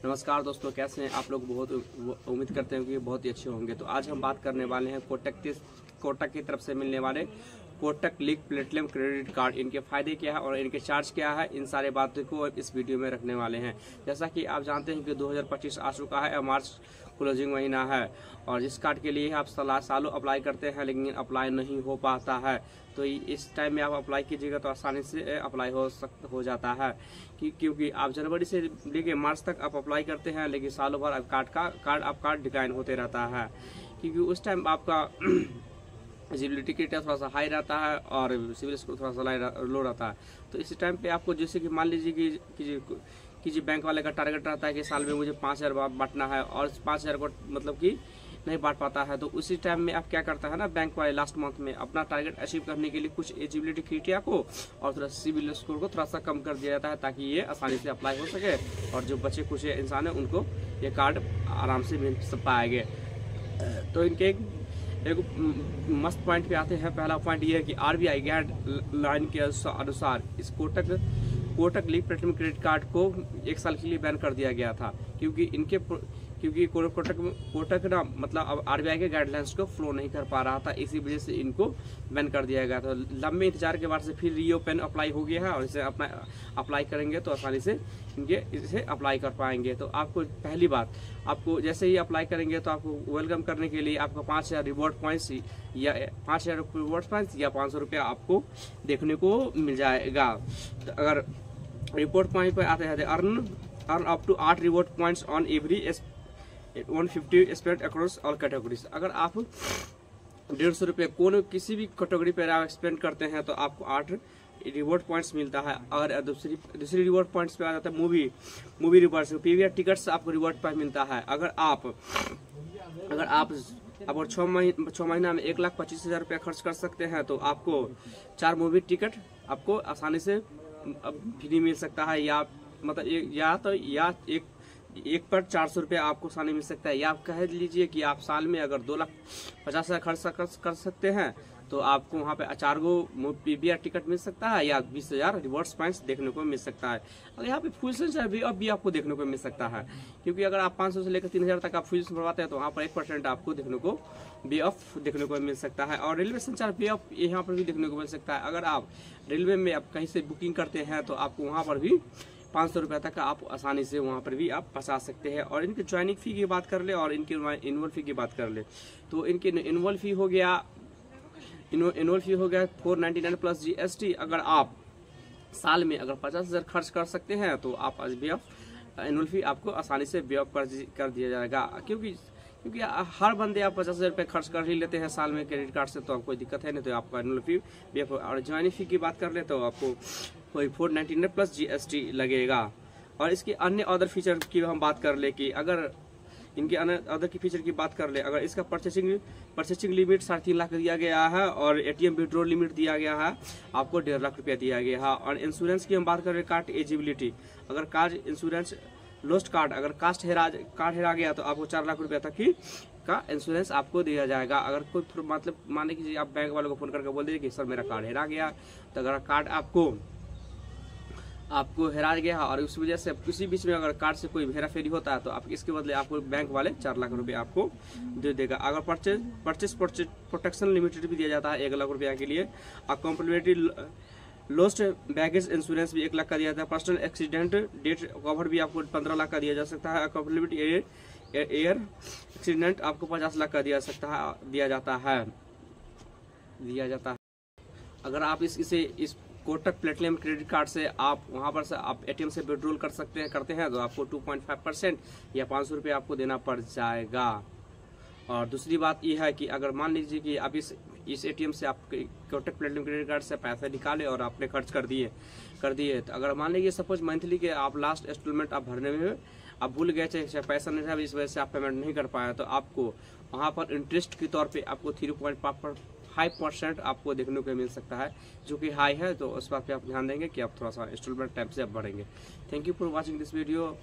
नमस्कार दोस्तों, कैसे हैं आप लोग। बहुत उम्मीद करते हैं कि बहुत ही अच्छे होंगे। तो आज हम बात करने वाले हैं कोटक की तरफ से मिलने वाले Kotak league platinum credit card. इनके फायदे क्या है और इनके चार्ज क्या है, इन सारे बातों को इस वीडियो में रखने वाले हैं। जैसा कि आप जानते हैं कि 2025 आ चुका है और मार्च क्लोजिंग महीना है और इस कार्ड के लिए आप सालों अप्लाई करते हैं लेकिन अप्लाई नहीं हो पाता है। तो इस टाइम में आप अप्लाई कीजिएगा तो आसानी से अप्लाई हो जाता है क्योंकि आप जनवरी से लेके मार्च तक आप अप्लाई करते हैं लेकिन सालों भर कार्ड डिक्लाइन होते रहता है क्योंकि उस टाइम आपका एलिजिबिलिटी क्राइटेरिया थोड़ा सा हाई रहता है और सिविल स्कोर थोड़ा सा लो रहता है। तो इस टाइम पे आपको जैसे कि मान लीजिए कि बैंक वाले का टारगेट रहता है कि साल में मुझे 5,000 बांटना है और 5,000 को मतलब कि नहीं बांट पाता है, तो उसी टाइम में आप क्या करता है ना, बैंक वाले लास्ट मंथ में अपना टारगेट अचीव करने के लिए कुछ एलिजिबिलिटी क्राइटेरिया को और थोड़ा सिविल स्कोर को थोड़ा सा कम कर दिया जाता है ताकि ये आसानी से अप्लाई हो सके और जो बचे कुछ इंसान है उनको ये कार्ड आराम से मिल पाएंगे। तो इनके एक मस्त पॉइंट पे आते हैं। पहला पॉइंट ये है कि RBI गाइडलाइन के अनुसार इस Kotak league platinum credit card को 1 साल के लिए बैन कर दिया गया था क्योंकि कोटक ना मतलब अब RBI के गाइडलाइंस को फॉलो नहीं कर पा रहा था, इसी वजह से इनको बैन कर दिया गया था। लंबे इंतजार के बाद से फिर रीओपन अप्लाई हो गया है और इसे अपना अप्लाई करेंगे तो आसानी से इसे अप्लाई कर पाएंगे। तो आपको पहली बात, आपको जैसे ही अप्लाई करेंगे तो आपको वेलकम करने के लिए आपको 5,000 रिवॉर्ड पॉइंट्स या 5,000 रिवॉर्ड पॉइंट्स या 500 रुपया आपको देखने को मिल जाएगा। तो अगर रिवॉर्ड पॉइंट पर आते हैं earn up to 8 reward points on every 150 spend across all categories. अगर आप 150 रुपये किसी भी कैटेगरी पर आप स्पेंड करते हैं तो आपको 8 रिवॉर्ड पॉइंट्स मिलता है। और दूसरी रिवॉर्ड पॉइंट्स पे आ जाता है मूवी रिवॉर्ड्स, PVR टिकट्स आपको रिवॉर्ड पॉइंट मिलता है। अगर आप 6 महीना में 1,25,000 रुपया खर्च कर सकते हैं तो आपको 4 मूवी टिकट आपको आसानी से फ्री मिल सकता है, या मतलब एक पर 400 रुपया आपको आसानी मिल सकता है। या आप कह लीजिए कि आप साल में अगर 2,50,000 खर्च कर सकते हैं तो आपको वहाँ पे 4 गो PVR टिकट मिल सकता है या 20,000 रिवॉर्ड्स पॉइंट्स देखने को मिल सकता है। और यहाँ पे फुल सेंस भी आपको देखने को मिल सकता है क्योंकि अगर आप 500 से लेकर 3,000 तक आप फुल सेंस भरवाते हैं तो वहाँ पर 1% आपको देखने को बे ऑफ देखने को मिल सकता है। और रेलवे संचार बे ऑफ यहाँ पर भी देखने को मिल सकता है। अगर आप रेलवे में आप कहीं से बुकिंग करते हैं तो आपको वहाँ पर भी 500 रुपये तक आप आसानी से वहाँ पर भी आप फंसा सकते हैं। और इनकी ज्वाइनिंग फी की बात कर ले और इनकी एनुअल फी की बात कर ले तो इनकी एनुअल फी हो गया 499 प्लस GST। अगर आप साल में अगर 50,000 खर्च कर सकते हैं तो आप एनुअल फी आपको आसानी से बे ऑफ कर दिया जाएगा क्योंकि हर बंदे आप 50,000 रुपये खर्च कर ही लेते हैं साल में क्रेडिट कार्ड से, तो कोई दिक्कत है नहीं। तो आपको एनुअल फी बे ऑफ और ज्वाइनिंग फी की बात कर ले तो आपको कोई 499 प्लस GST लगेगा। और इसके अन्य अदर फीचर की हम बात कर ले कि अगर इनके अदर की फीचर की बात कर ले, अगर इसका परचेसिंग लिमिट 3.5 लाख दिया गया है और ATM विड्रॉल लिमिट दिया गया है, आपको 1.5 लाख रुपया दिया गया है। और इंश्योरेंस की हम बात करें, कार्ड एलिजिबिलिटी, अगर कार्ड इंश्योरेंस लॉस्ट कार्ड अगर कार्ड हेरा गया तो आपको 4 लाख रुपया तक का इंश्योरेंस आपको दिया जाएगा। अगर कोई मतलब माने कि आप बैंक वालों को फोन करके बोल दीजिए कि सर मेरा कार्ड हेरा गया, तो अगर कार्ड आपको हेरा गया और उस वजह से किसी बीच में अगर कार्ड से कोई हेरा फेरी होता है तो आप इसके बदले आपको बैंक वाले 4 लाख रुपए आपको दे देगा। अगर परचेस प्रोटेक्शन लिमिटेड भी दिया जाता है 1 लाख रुपया के लिए। और कॉम्प्लीमेंट्री लॉस्ट बैगेज इंश्योरेंस भी 1 लाख का दिया जाता है। पर्सनल एक्सीडेंट डेट कवर भी आपको 15 लाख का दिया जा सकता है। कॉम्प्लीमेंट्री एयर एक्सीडेंट आपको 50 लाख का दिया जाता है। अगर आप इस कोटक प्लेटिनम क्रेडिट कार्ड से आप वहां पर से आप ATM से विड्रॉल करते हैं तो आपको 2.5% या 500 रुपये आपको देना पड़ जाएगा। और दूसरी बात यह है कि अगर मान लीजिए कि आप इस ATM से आप कोटक प्लेटिनम क्रेडिट कार्ड से पैसा निकाले और आपने खर्च कर दिए तो अगर मान लीजिए सपोज मंथली के आप लास्ट इंस्टॉलमेंट आप भरने में आप भूल गए, चाहे पैसा नहीं था, इस वजह से आप पेमेंट नहीं कर पाया, तो आपको वहाँ पर इंटरेस्ट के तौर पे आपको 3.5% आपको देखने को मिल सकता है जो कि हाई है। तो उस बात पे आप ध्यान देंगे कि आप थोड़ा सा इंस्टॉलमेंट टाइम से आप भरेंगे। Thank you for watching this video.